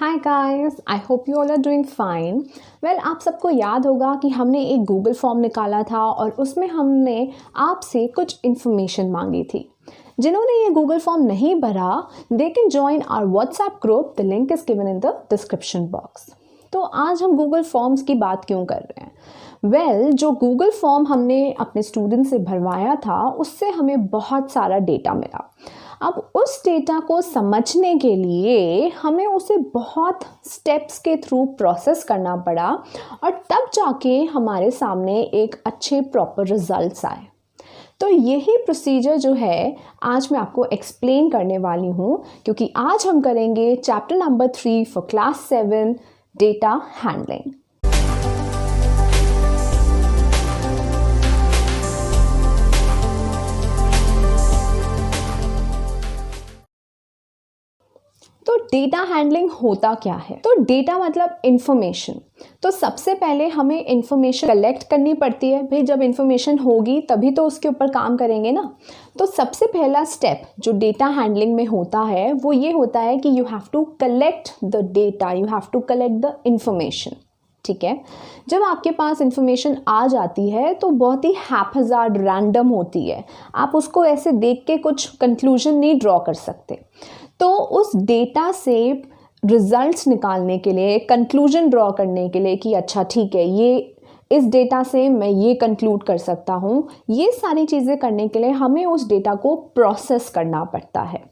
Hi guys, I hope you all are doing fine. Well, आप सबको याद होगा कि हमने एक गूगल फॉर्म निकाला था और उसमें हमने आपसे कुछ इन्फॉर्मेशन मांगी थी। जिन्होंने ये गूगल फॉर्म नहीं भरा, they can join our WhatsApp group, the link is given in the description box. तो आज हम गूगल फॉर्म्स की बात क्यों कर रहे हैं? वेल, जो गूगल फॉर्म हमने अपने स्टूडेंट से भरवाया था उससे हमें बहुत सारा डेटा मिला। अब उस डेटा को समझने के लिए हमें उसे बहुत स्टेप्स के थ्रू प्रोसेस करना पड़ा और तब जाके हमारे सामने एक अच्छे प्रॉपर रिजल्ट्स आए। तो यही प्रोसीजर जो है आज मैं आपको एक्सप्लेन करने वाली हूँ, क्योंकि आज हम करेंगे chapter number 3 for class 7, data handling. तो डेटा हैंडलिंग होता क्या है? तो डेटा मतलब इंफॉर्मेशन। तो सबसे पहले हमें इंफॉर्मेशन कलेक्ट करनी पड़ती है। भाई, जब इंफॉर्मेशन होगी तभी तो उसके ऊपर काम करेंगे ना। तो सबसे पहला स्टेप जो डेटा हैंडलिंग में होता है वो ये होता है कि you have to collect the data, you have to collect the information. ठीक है, जब आपके पास इंफॉर्मेशन आ जाती है तो बहुत ही हैपहज़ार्ड, रैंडम होती है। आप उसको ऐसे देख के कुछ कंक्लूजन नहीं ड्रॉ कर सकते। तो उस डेटा से रिजल्ट्स निकालने के लिए, कंक्लूजन ड्रॉ करने के लिए कि अच्छा ठीक है, ये इस डेटा से मैं ये कंक्लूड कर सकता हूँ, ये सारी चीज़ें करने के लिए हमें उस डेटा को प्रोसेस करना पड़ता है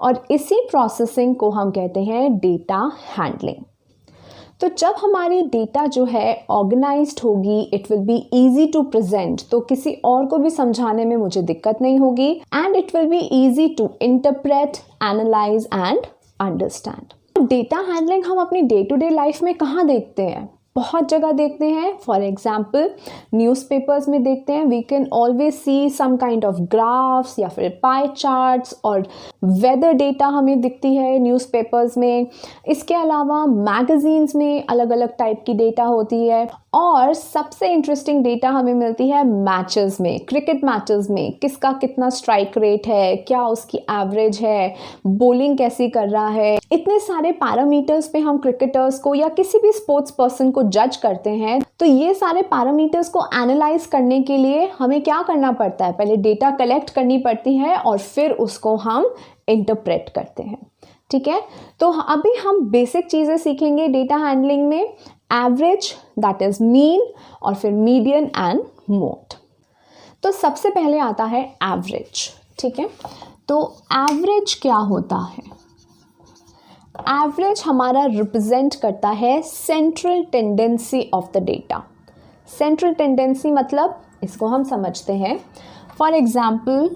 और इसी प्रोसेसिंग को हम कहते हैं डेटा हैंडलिंग। तो जब हमारी डेटा जो है ऑर्गेनाइज्ड होगी, it will be easy to present, तो किसी और को भी समझाने में मुझे दिक्कत नहीं होगी, and it will be easy to interpret, analyse and understand. Data handling हम अपनी डे टू डे लाइफ में कहाँ देखते हैं? बहुत जगह देखते हैं। फॉर एग्जाम्पल, न्यूज़पेपर्स में देखते हैं। We can always see some kind of graphs या फिर पाई चार्ट्स, और वेदर डेटा हमें दिखती है न्यूज़पेपर्स में। इसके अलावा मैगजीन्स में अलग अलग टाइप की डेटा होती है, और सबसे इंटरेस्टिंग डेटा हमें मिलती है मैचेस में, क्रिकेट मैचेस में। किसका कितना स्ट्राइक रेट है, क्या उसकी एवरेज है, बॉलिंग कैसी कर रहा है। इतने सारे पैरामीटर्स पे हम क्रिकेटर्स को या किसी भी स्पोर्ट्स पर्सन को जज करते हैं। तो ये सारे पैरामीटर्स को एनालाइज करने के लिए हमें क्या करना पड़ता है? पहले डेटा कलेक्ट करनी पड़ती है और फिर उसको हम इंटरप्रेट करते हैं। ठीक है, तो अभी हम बेसिक चीज़ें सीखेंगे डेटा हैंडलिंग में। एवरेज, दैट इज मीन, और फिर मीडियन एंड मोड। तो सबसे पहले आता है एवरेज। ठीक है, तो एवरेज क्या होता है? एवरेज हमारा रिप्रेजेंट करता है central tendency of the data. Central tendency मतलब, इसको हम समझते हैं। फॉर एग्जाम्पल,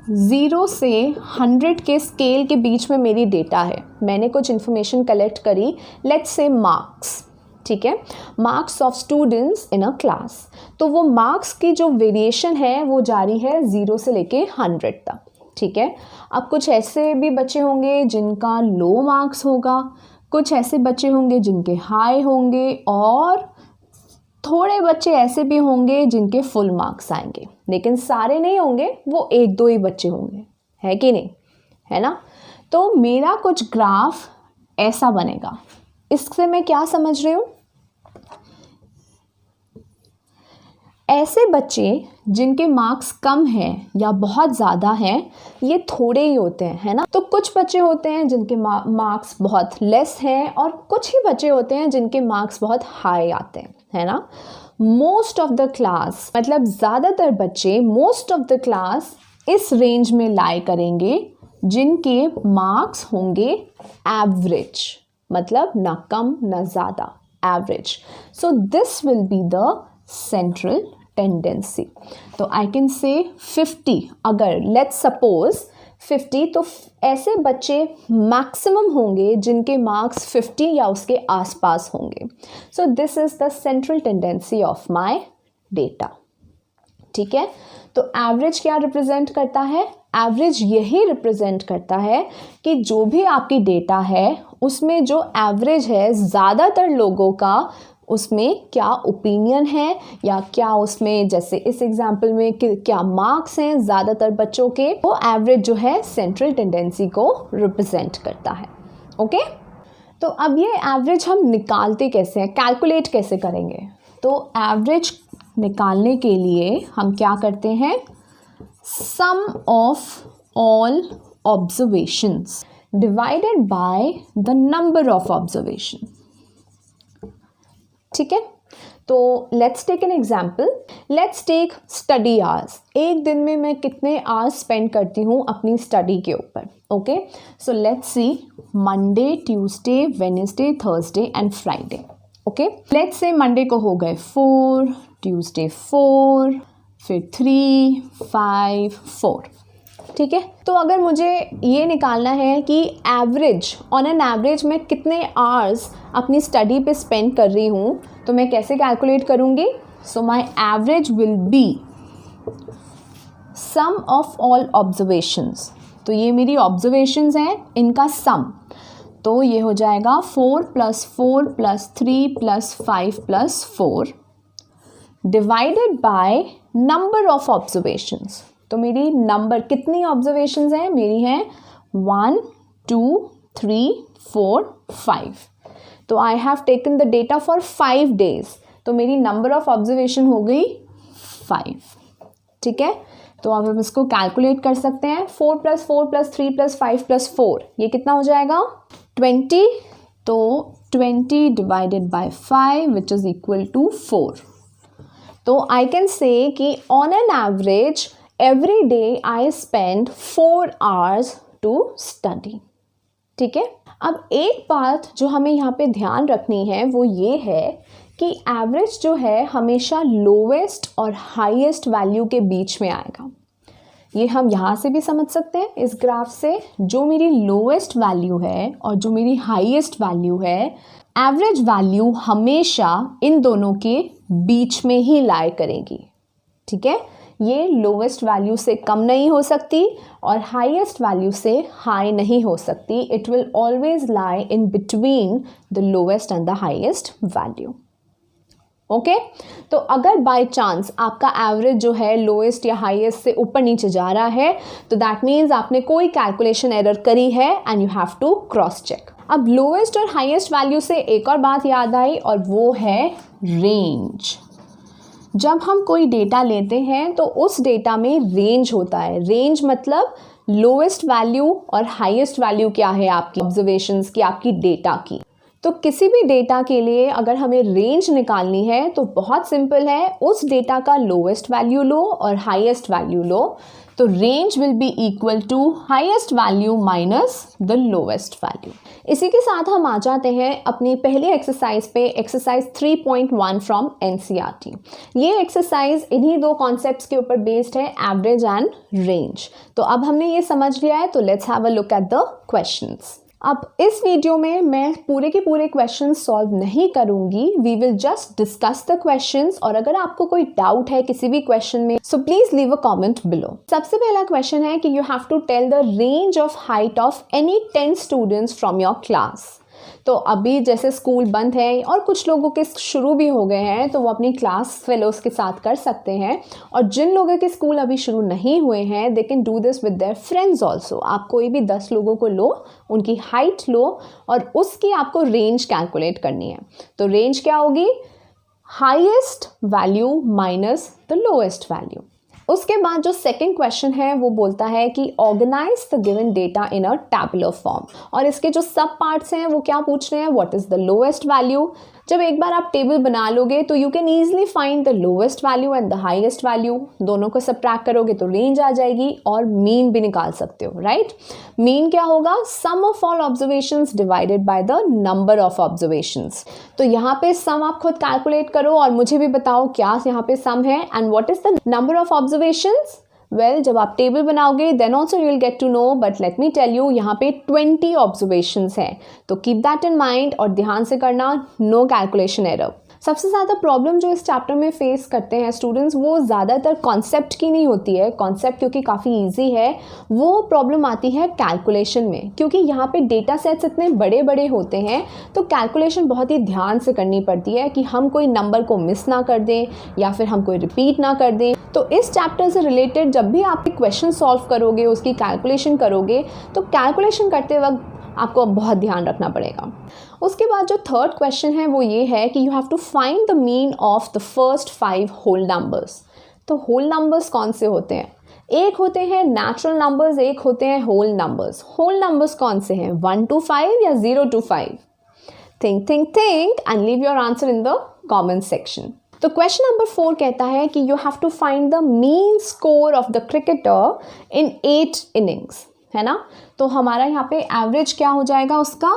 0 से 100 के स्केल के बीच में मेरी डेटा है। मैंने कुछ इन्फॉर्मेशन कलेक्ट करी, लेट्स से मार्क्स। ठीक है, marks of students in a class. तो वो मार्क्स की जो वेरिएशन है वो जारी है 0 से लेके 100 तक। ठीक है, अब कुछ ऐसे भी बच्चे होंगे जिनका लो मार्क्स होगा, कुछ ऐसे बच्चे होंगे जिनके हाई होंगे, और थोड़े बच्चे ऐसे भी होंगे जिनके फुल मार्क्स आएंगे। लेकिन सारे नहीं होंगे, वो 1-2 ही बच्चे होंगे, है कि नहीं? है ना? तो मेरा कुछ ग्राफ ऐसा बनेगा। इससे मैं क्या समझ रही हूँ? ऐसे बच्चे जिनके मार्क्स कम हैं या बहुत ज़्यादा हैं, ये थोड़े ही होते हैं, है ना? तो कुछ बच्चे होते हैं जिनके मार्क्स बहुत लेस हैं, और कुछ ही बच्चे होते हैं जिनके मार्क्स बहुत हाई आते हैं, है ना? मोस्ट ऑफ द क्लास, मतलब ज़्यादातर बच्चे, मोस्ट ऑफ द क्लास इस रेंज में लाई करेंगे जिनके मार्क्स होंगे एवरेज, मतलब ना कम ना ज़्यादा, average. So this will be the central tendency. तो आई कैन से 50, अगर लेट्स सपोज 50, तो ऐसे बच्चे मैक्सिमम होंगे जिनके मार्क्स 50 या उसके आसपास होंगे। So this is the central tendency of my data. ठीक है, तो एवरेज क्या रिप्रेजेंट करता है? एवरेज यही रिप्रेजेंट करता है कि जो भी आपकी डेटा है उसमें जो एवरेज है, ज़्यादातर लोगों का उसमें क्या ओपिनियन है, या क्या उसमें, जैसे इस एग्जाम्पल में क्या मार्क्स हैं ज़्यादातर बच्चों के, वो एवरेज जो है सेंट्रल टेंडेंसी को रिप्रेजेंट करता है। ओके। तो अब ये एवरेज हम निकालते कैसे हैं, कैलकुलेट कैसे करेंगे? तो एवरेज निकालने के लिए हम क्या करते हैं, sum of all observations divided by the number of observation. ठीक है, तो let's take an example, let's take study hours. एक दिन में मैं कितने आवर्स स्पेंड करती हूँ अपनी स्टडी के ऊपर। Okay, so let's see Monday, Tuesday, Wednesday, Thursday and Friday. Okay, let's say Monday को हो गए 4, ट्यूसडे 4, फिर 3, 5, 4। ठीक है, तो अगर मुझे ये निकालना है कि एवरेज, ऑन एन एवरेज मैं कितने आवर्स अपनी स्टडी पे स्पेंड कर रही हूँ, तो मैं कैसे कैलकुलेट करूँगी? So my average will be sum of all observations. तो ये मेरी ऑब्जर्वेशंस हैं, इनका सम, तो ये हो जाएगा 4 + 4 + 3 + 5 + 4 divided by number of observations. तो मेरी नंबर कितनी ऑब्जर्वेशंस हैं? मेरी हैं 1, 2, 3, 4, 5। तो I have taken the data for 5 days, तो मेरी नंबर ऑफ ऑब्जर्वेशन हो गई 5। ठीक है, तो अब हम इसको कैलकुलेट कर सकते हैं। 4 + 4 + 3 + 5 + 4, ये कितना हो जाएगा? 20। तो 20 divided by 5 which is equal to 4। तो आई कैन से कि on an average every day I spend 4 hours to study। ठीक है, अब एक बात जो हमें यहाँ पे ध्यान रखनी है वो ये है कि एवरेज जो है हमेशा लोवेस्ट और हाईएस्ट वैल्यू के बीच में आएगा। ये हम यहाँ से भी समझ सकते हैं इस ग्राफ से, जो मेरी लोवेस्ट वैल्यू है और जो मेरी हाईएस्ट वैल्यू है, एवरेज वैल्यू हमेशा इन दोनों के बीच में ही लाई करेगी। ठीक है, ये लोवेस्ट वैल्यू से कम नहीं हो सकती और हाईएस्ट वैल्यू से हाई नहीं हो सकती। It will always lie in between the lowest and the highest value. Okay, तो अगर बाय चांस आपका एवरेज जो है लोएस्ट या हाईएस्ट से ऊपर नीचे जा रहा है, तो दैट मीन्स आपने कोई कैलकुलेशन एरर करी है and you have to cross check. अब लोएस्ट और हाईएस्ट वैल्यू से एक और बात याद आई और वो है रेंज। जब हम कोई डेटा लेते हैं तो उस डेटा में रेंज होता है। रेंज मतलब लोएस्ट वैल्यू और हाईएस्ट वैल्यू क्या है आपकी ऑब्जर्वेशंस की, आपकी डेटा की। तो किसी भी डेटा के लिए अगर हमें रेंज निकालनी है तो बहुत सिंपल है, उस डेटा का लोएस्ट वैल्यू लो और हाईएस्ट वैल्यू लो। तो range will be equal to highest value minus the lowest value. इसी के साथ हम आ जाते हैं अपनी पहली एक्सरसाइज पे, एक्सरसाइज 3.1 फ्रॉम NCERT। ये एक्सरसाइज इन्हीं दो कॉन्सेप्ट्स के ऊपर बेस्ड है, एवरेज एंड रेंज। तो अब हमने ये समझ लिया है, तो let's have a look at the questions. अब इस वीडियो में मैं पूरे के पूरे क्वेश्चंस सॉल्व नहीं करूंगी, we will just discuss the questions. और अगर आपको कोई डाउट है किसी भी क्वेश्चन में, so please leave a comment below. सबसे पहला क्वेश्चन है कि you have to tell the range of height of any 10 students from your class. तो अभी जैसे स्कूल बंद है और कुछ लोगों के शुरू भी हो गए हैं, तो वो अपनी क्लास फेलोज के साथ कर सकते हैं। और जिन लोगों के स्कूल अभी शुरू नहीं हुए हैं, they can do this with their friends also. आप कोई भी 10 लोगों को लो, उनकी हाइट लो और उसकी आपको रेंज कैलकुलेट करनी है। तो रेंज क्या होगी? Highest value minus the lowest value. उसके बाद जो सेकंड क्वेश्चन है वो बोलता है कि organise the given data in a tabular form. और इसके जो सब पार्ट्स हैं वो क्या पूछ रहे हैं? What is the lowest value. जब एक बार आप टेबल बना लोगे तो you can easily find the lowest value and the highest value. दोनों को सबट्रैक्ट करोगे तो रेंज आ जाएगी और मीन भी निकाल सकते हो, राइट। मीन क्या होगा? Sum of all observations divided by the number of observations. तो यहाँ पे सम आप खुद कैलकुलेट करो और मुझे भी बताओ क्या यहाँ पे सम है and what is the number of observations. Well, जब आप टेबल बनाओगे then also you will get to know, but let me tell you यहाँ पे 20 ऑब्जर्वेशंस हैं। तो कीप दैट इन माइंड और ध्यान से करना, नो कैलकुलेशन एरर। सबसे ज़्यादा प्रॉब्लम जो इस चैप्टर में फेस करते हैं स्टूडेंट्स, वो ज़्यादातर कॉन्सेप्ट की नहीं होती है। कॉन्सेप्ट क्योंकि काफ़ी इजी है, वो प्रॉब्लम आती है कैलकुलेशन में, क्योंकि यहाँ पे डेटा सेट्स इतने बड़े बड़े होते हैं तो कैलकुलेशन बहुत ही ध्यान से करनी पड़ती है कि हम कोई नंबर को मिस ना कर दें या फिर हम कोई रिपीट ना कर दें। तो इस चैप्टर से रिलेटेड जब भी आप क्वेश्चन सॉल्व करोगे, उसकी कैलकुलेशन करोगे, तो कैलकुलेशन करते वक्त आपको अब बहुत ध्यान रखना पड़ेगा। उसके बाद जो थर्ड क्वेश्चन है वो ये है कि you have to find the mean of the first 5 whole numbers. तो होल नंबर्स कौन से होते हैं? एक होते हैं नेचुरल नंबर्स, एक होते हैं होल नंबर्स। होल नंबर्स कौन से हैं? 1 to 5 या 0 to 5? Think think think and leave your answer in the comment section. तो क्वेश्चन नंबर 4 कहता है कि you have to find the mean score of the cricketer in 8 innings, है ना। तो हमारा यहाँ पे एवरेज क्या हो जाएगा उसका?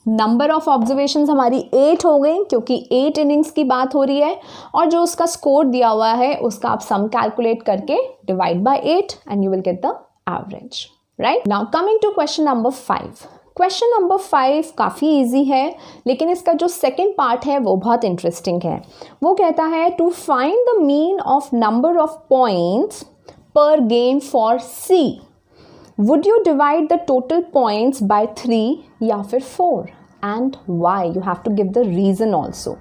नंबर ऑफ ऑब्जर्वेशंस हमारी 8 हो गई क्योंकि 8 इनिंग्स की बात हो रही है, और जो उसका स्कोर दिया हुआ है उसका आप सम कैलकुलेट करके divide by 8 and you will get the average, right. Now coming to question number 5। Question number 5 काफ़ी इजी है, लेकिन इसका जो सेकेंड पार्ट है वो बहुत इंटरेस्टिंग है। वो कहता है to find the mean of number of points per game for C, would you divide the total points by 3 या फिर 4 and why? You have to give the reason also.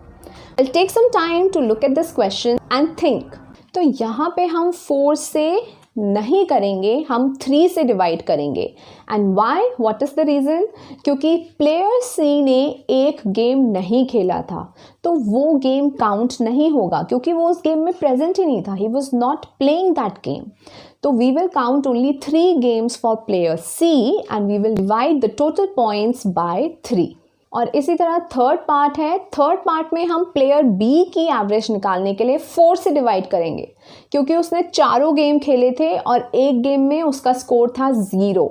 I'll take some time to look at this question and think। तो यहाँ पे हम 4 से नहीं करेंगे, हम 3 से डिवाइड करेंगे। And why? What is the reason? क्योंकि प्लेयर सी ने एक गेम नहीं खेला था, तो वो गेम काउंट नहीं होगा क्योंकि वो उस गेम में प्रेजेंट ही नहीं था। He was not playing that game. तो we will count only 3 games for player C and we will divide the total points by 3। और इसी तरह थर्ड पार्ट है। थर्ड पार्ट में हम प्लेयर बी की एवरेज निकालने के लिए 4 से डिवाइड करेंगे क्योंकि उसने 4 गेम खेले थे और एक गेम में उसका स्कोर था 0।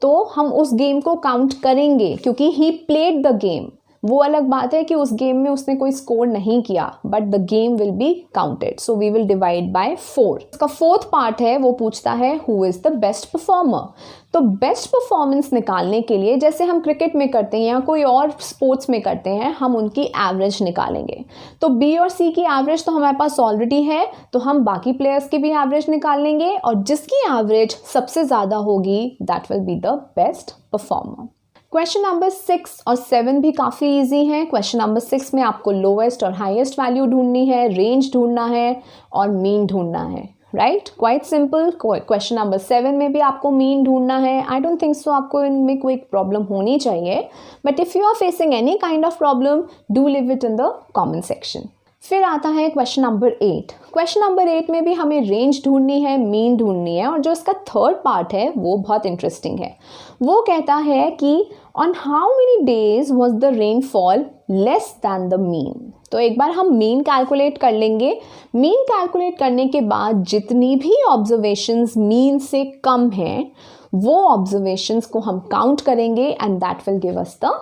तो हम उस गेम को काउंट करेंगे क्योंकि ही प्लेड द गेम। वो अलग बात है कि उस गेम में उसने कोई स्कोर नहीं किया, but the game will be counted. So we will divide by 4। इसका फोर्थ पार्ट है, वो पूछता है who is the best performer. तो बेस्ट परफॉर्मेंस निकालने के लिए जैसे हम क्रिकेट में करते हैं या कोई और स्पोर्ट्स में करते हैं, हम उनकी एवरेज निकालेंगे। तो बी और सी की एवरेज तो हमारे पास ऑलरेडी है, तो हम बाकी प्लेयर्स की भी एवरेज निकाल लेंगे और जिसकी एवरेज सबसे ज़्यादा होगी that will be the best performer. Question number 6 और 7 भी काफ़ी इजी हैं। क्वेश्चन नंबर 6 में आपको लोवेस्ट और हाईएस्ट वैल्यू ढूंढनी है, रेंज ढूंढना है और मीन ढूंढना है, right. Quite simple. Question number 7 में भी आपको मीन ढूंढना है। आई डोंट थिंक सो आपको इनमें कोई प्रॉब्लम होनी चाहिए, but if you are facing any kind of problem do leave it in the comment section. फिर आता है क्वेश्चन नंबर 8। क्वेश्चन नंबर 8 में भी हमें रेंज ढूंढनी है, मीन ढूंढनी है, और जो इसका थर्ड पार्ट है वो बहुत इंटरेस्टिंग है। वो कहता है कि on how many days was the rainfall less than the mean. तो एक बार हम मीन कैलकुलेट कर लेंगे। मीन कैलकुलेट करने के बाद जितनी भी ऑब्जर्वेशंस मीन से कम हैं वो ऑब्जर्वेशंस को हम काउंट करेंगे and that will give us the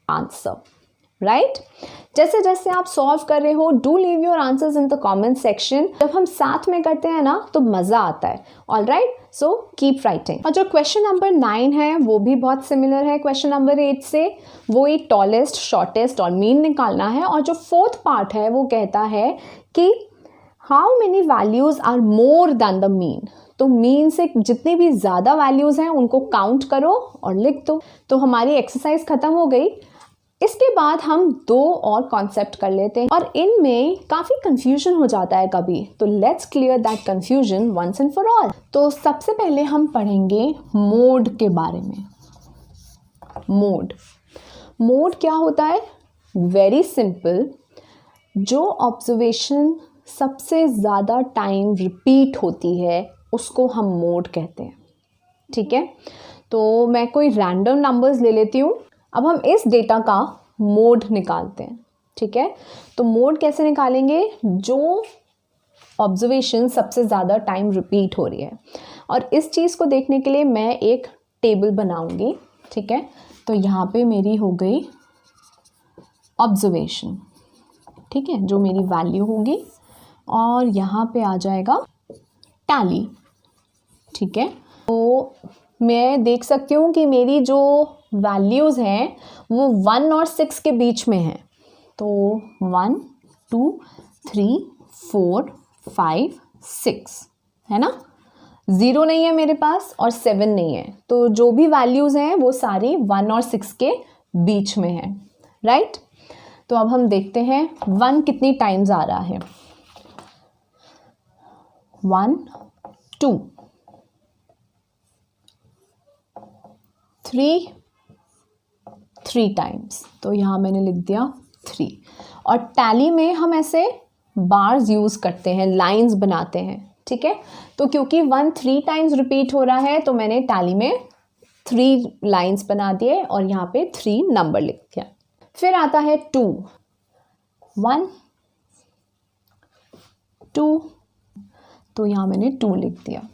answer, right. जैसे जैसे आप सॉल्व कर रहे हो do leave your answers in the comment section. जब हम साथ में करते हैं ना तो मज़ा आता है। All right, so keep writing. और जो क्वेश्चन नंबर 9 है वो भी बहुत सिमिलर है क्वेश्चन नंबर 8 से। वो एक टॉलेस्ट, शॉर्टेस्ट और मीन निकालना है। और जो फोर्थ पार्ट है वो कहता है कि how many values are more than the mean. तो मीन से जितनी भी ज़्यादा वैल्यूज़ हैं उनको काउंट करो और लिख दो। तो हमारी एक्सरसाइज ख़त्म हो गई। इसके बाद हम 2 और कॉन्सेप्ट कर लेते हैं और इनमें काफ़ी कंफ्यूजन हो जाता है कभी, तो let's clear that confusion once and for all. तो सबसे पहले हम पढ़ेंगे मोड के बारे में। मोड क्या होता है? वेरी सिंपल, जो ऑब्जर्वेशन सबसे ज़्यादा टाइम रिपीट होती है उसको हम मोड कहते हैं, ठीक है। तो मैं कोई रैंडम नंबर्स ले लेती हूँ। अब हम इस डेटा का मोड निकालते हैं, ठीक है। तो मोड कैसे निकालेंगे? जो ऑब्जर्वेशन सबसे ज़्यादा टाइम रिपीट हो रही है। और इस चीज़ को देखने के लिए मैं एक टेबल बनाऊंगी, ठीक है। तो यहाँ पे मेरी हो गई ऑब्जर्वेशन, ठीक है, जो मेरी वैल्यू होगी, और यहाँ पे आ जाएगा टैली, ठीक है। तो मैं देख सकती हूँ कि मेरी जो वैल्यूज़ हैं वो 1 और 6 के बीच में हैं। तो 1 2 3 4 5 6 है ना। 0 नहीं है मेरे पास और 7 नहीं है। तो जो भी वैल्यूज़ हैं वो सारी 1 और 6 के बीच में है, राइट। तो अब हम देखते हैं 1 कितनी टाइम्स आ रहा है। 1 2 3 3 टाइम्स, तो यहाँ मैंने लिख दिया 3। और टैली में हम ऐसे बार्स यूज़ करते हैं, लाइंस बनाते हैं, ठीक है। तो क्योंकि 1 3 टाइम्स रिपीट हो रहा है तो मैंने टैली में 3 लाइंस बना दिए और यहाँ पे 3 नंबर लिख दिया। फिर आता है 2, 1 2, तो यहाँ मैंने 2 लिख दिया।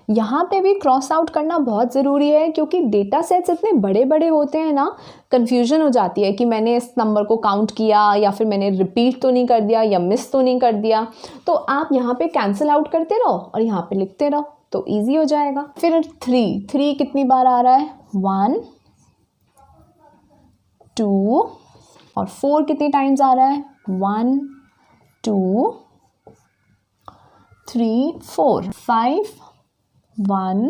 यहाँ पे भी क्रॉस आउट करना बहुत ज़रूरी है क्योंकि डेटा सेट्स इतने बड़े बड़े होते हैं ना, कन्फ्यूजन हो जाती है कि मैंने इस नंबर को काउंट किया या फिर मैंने रिपीट तो नहीं कर दिया या मिस तो नहीं कर दिया। तो आप यहाँ पे कैंसिल आउट करते रहो और यहाँ पे लिखते रहो तो ईजी हो जाएगा। फिर 3 कितनी बार आ रहा है, 1 2, और 4 कितनी टाइम्स आ रहा है, 1 2 3 4, 5 1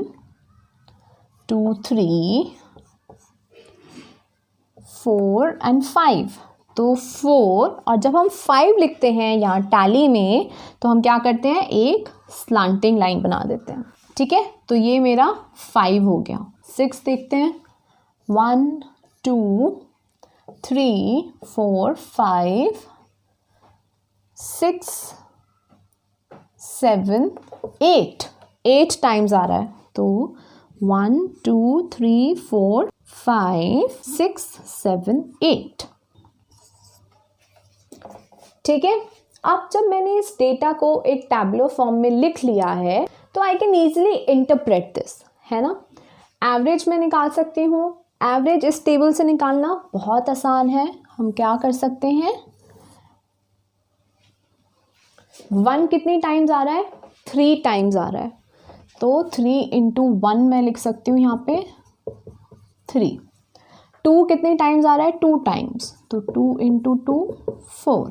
2 3 4 एंड 5, तो 4, और जब हम 5 लिखते हैं यहाँ टैली में तो हम क्या करते हैं, एक स्लांटिंग लाइन बना देते हैं, ठीक है। तो ये मेरा 5 हो गया। 6 देखते हैं, 1 2 3 4 5 6 7 8 टाइम्स आ रहा है, तो 1 2 3 4 5 6 7 8, ठीक है। अब जब मैंने इस डेटा को एक टैब्लो फॉर्म में लिख लिया है तो I can easily interpret this, है ना। एवरेज मैं निकाल सकती हूँ। एवरेज इस टेबल से निकालना बहुत आसान है। हम क्या कर सकते हैं, 1 कितनी टाइम्स आ रहा है, 3 टाइम्स आ रहा है, तो 3 × 1 मैं लिख सकती हूँ यहाँ पे 3। 2 कितनी टाइम्स आ रहा है, 2 टाइम्स, तो 2 × 2 4।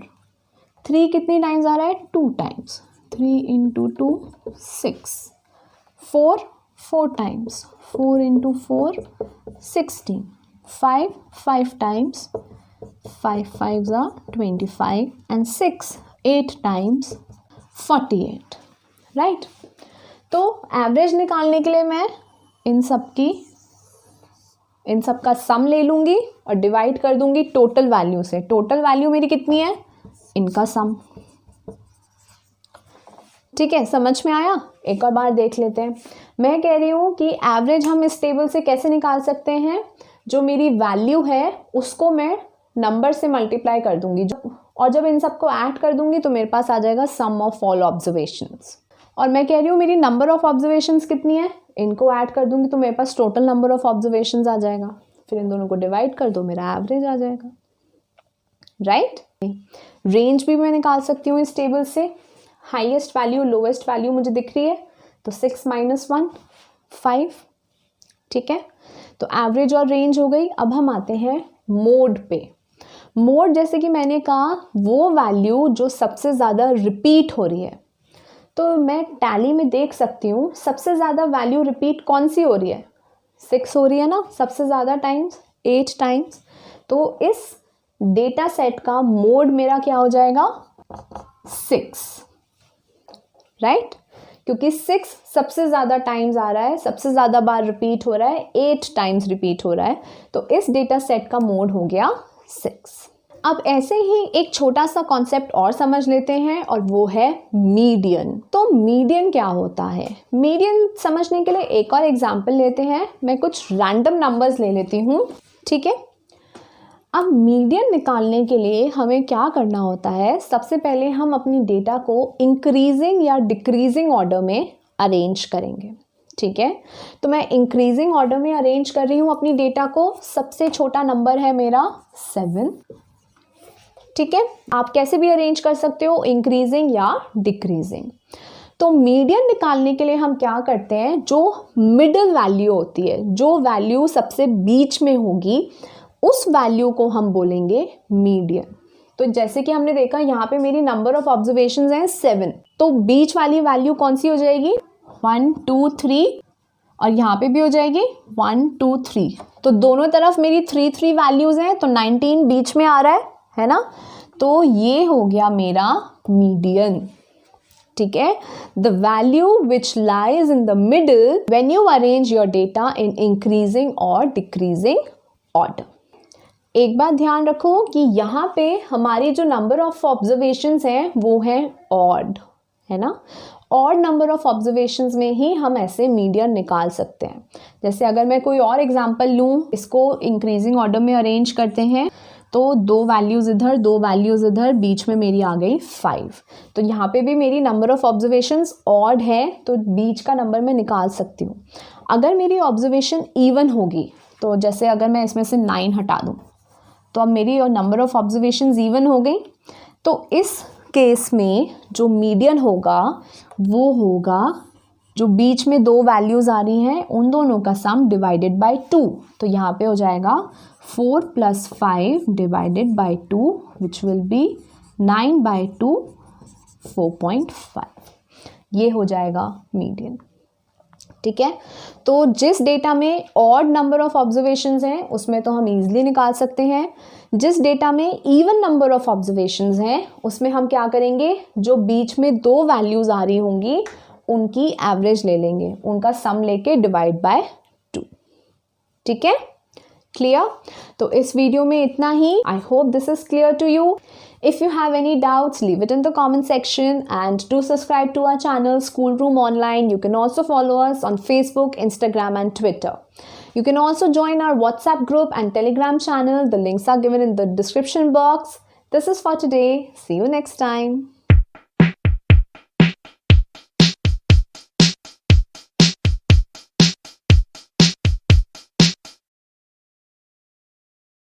3 कितनी टाइम्स आ रहा है, 2 times, 3 × 2 6। 4 times, 4 × 4 16। 5 times, 5 5s are 25 and 6 8 times 48, right. तो एवरेज निकालने के लिए मैं इन सब का सम ले लूँगी और डिवाइड कर दूँगी टोटल वैल्यू से। टोटल वैल्यू मेरी कितनी है, इनका सम, ठीक है। समझ में आया? एक और बार देख लेते हैं। मैं कह रही हूँ कि एवरेज हम इस टेबल से कैसे निकाल सकते हैं, जो मेरी वैल्यू है उसको मैं नंबर से मल्टीप्लाई कर दूँगी और जब इन सबको ऐड कर दूँगी तो मेरे पास आ जाएगा सम ऑफ ऑल ऑब्जर्वेशंस। और मैं कह रही हूँ मेरी नंबर ऑफ ऑब्जर्वेशंस कितनी है, इनको ऐड कर दूँगी तो मेरे पास टोटल नंबर ऑफ ऑब्जर्वेशंस आ जाएगा। फिर इन दोनों को डिवाइड कर दो, मेरा एवरेज आ जाएगा, राइट। रेंज भी मैं निकाल सकती हूँ इस टेबल से। हाईएस्ट वैल्यू लोवेस्ट वैल्यू मुझे दिख रही है, तो 6 - 1 5, ठीक है। तो एवरेज और रेंज हो गई। अब हम आते हैं मोड पे। मोड जैसे कि मैंने कहा, वो वैल्यू जो सबसे ज़्यादा रिपीट हो रही है। तो मैं टैली में देख सकती हूँ सबसे ज़्यादा वैल्यू रिपीट कौन सी हो रही है, 6 हो रही है ना सबसे ज़्यादा टाइम्स, 8 टाइम्स। तो इस डेटा सेट का मोड मेरा क्या हो जाएगा, 6, राइट। क्योंकि 6 सबसे ज़्यादा टाइम्स आ रहा है, सबसे ज़्यादा बार रिपीट हो रहा है, 8 टाइम्स रिपीट हो रहा है, तो इस डेटा सेट का मोड हो गया 6। अब ऐसे ही एक छोटा सा कॉन्सेप्ट और समझ लेते हैं और वो है मीडियन। तो मीडियन क्या होता है, मीडियन समझने के लिए एक और एग्जांपल लेते हैं। मैं कुछ रैंडम नंबर्स ले लेती हूँ, ठीक है। अब मीडियन निकालने के लिए हमें क्या करना होता है, सबसे पहले हम अपनी डेटा को इंक्रीजिंग या डिक्रीजिंग ऑर्डर में अरेंज करेंगे, ठीक है। तो मैं इंक्रीजिंग ऑर्डर में अरेंज कर रही हूँ अपनी डेटा को। सबसे छोटा नंबर है मेरा 7, ठीक है। आप कैसे भी अरेंज कर सकते हो, इंक्रीजिंग या डिक्रीजिंग। तो मीडियन निकालने के लिए हम क्या करते हैं, जो मिडिल वैल्यू होती है, जो वैल्यू सबसे बीच में होगी, उस वैल्यू को हम बोलेंगे मीडियन। तो जैसे कि हमने देखा यहाँ पे मेरी नंबर ऑफ ऑब्जर्वेशंस हैं 7, तो बीच वाली वैल्यू कौन सी हो जाएगी, 1 2 3, और यहाँ पे भी हो जाएगी 1 2 3। तो दोनों तरफ मेरी 3 3 वैल्यूज हैं, तो 19 बीच में आ रहा है ना। तो ये हो गया मेरा मीडियन, ठीक है। The value which lies in the middle when you arrange your data in increasing और डिक्रीजिंग ऑर्डर। एक बात ध्यान रखो कि यहाँ पे हमारी जो नंबर ऑफ ऑब्जर्वेशंस हैं वो हैं ऑड, है ना। ऑड नंबर ऑफ ऑब्जर्वेशंस में ही हम ऐसे मीडियन निकाल सकते हैं। जैसे अगर मैं कोई और एग्जांपल लूँ, इसको इंक्रीजिंग ऑर्डर में अरेंज करते हैं, तो 2 वैल्यूज़ इधर 2 वैल्यूज़ इधर, बीच में मेरी आ गई 5। तो यहाँ पे भी मेरी नंबर ऑफ ऑब्जर्वेशंस ऑड है, तो बीच का नंबर मैं निकाल सकती हूँ। अगर मेरी ऑब्जर्वेशन इवन होगी, तो जैसे अगर मैं इसमें से 9 हटा दूँ, तो अब मेरी नंबर ऑफ ऑब्जर्वेशंस इवन हो गई। तो इस केस में जो मीडियन होगा वो होगा जो बीच में 2 वैल्यूज़ आ रही हैं उन दोनों का सम डिवाइडेड बाय 2। तो यहाँ पे हो जाएगा 4 + 5 divided by 2 which will be 9/2 4.5। ये हो जाएगा मीडियन। ठीक है, तो जिस डेटा में ऑड नंबर ऑफ ऑब्जर्वेशंस हैं उसमें तो हम इजीली निकाल सकते हैं। जिस डेटा में इवन नंबर ऑफ ऑब्जर्वेशंस हैं उसमें हम क्या करेंगे, जो बीच में 2 वैल्यूज़ आ रही होंगी उनकी एवरेज ले लेंगे, उनका सम लेके डिवाइड बाय 2। ठीक है, क्लियर। तो इस वीडियो में इतना ही। I hope this is clear to you. If you have any doubts, leave it in the comment section and do subscribe to our channel Schoolroom Online. You can also follow us on Facebook, Instagram and Twitter. You can also join our WhatsApp group and Telegram channel. The links are given in the description box. This is for today. See you next time.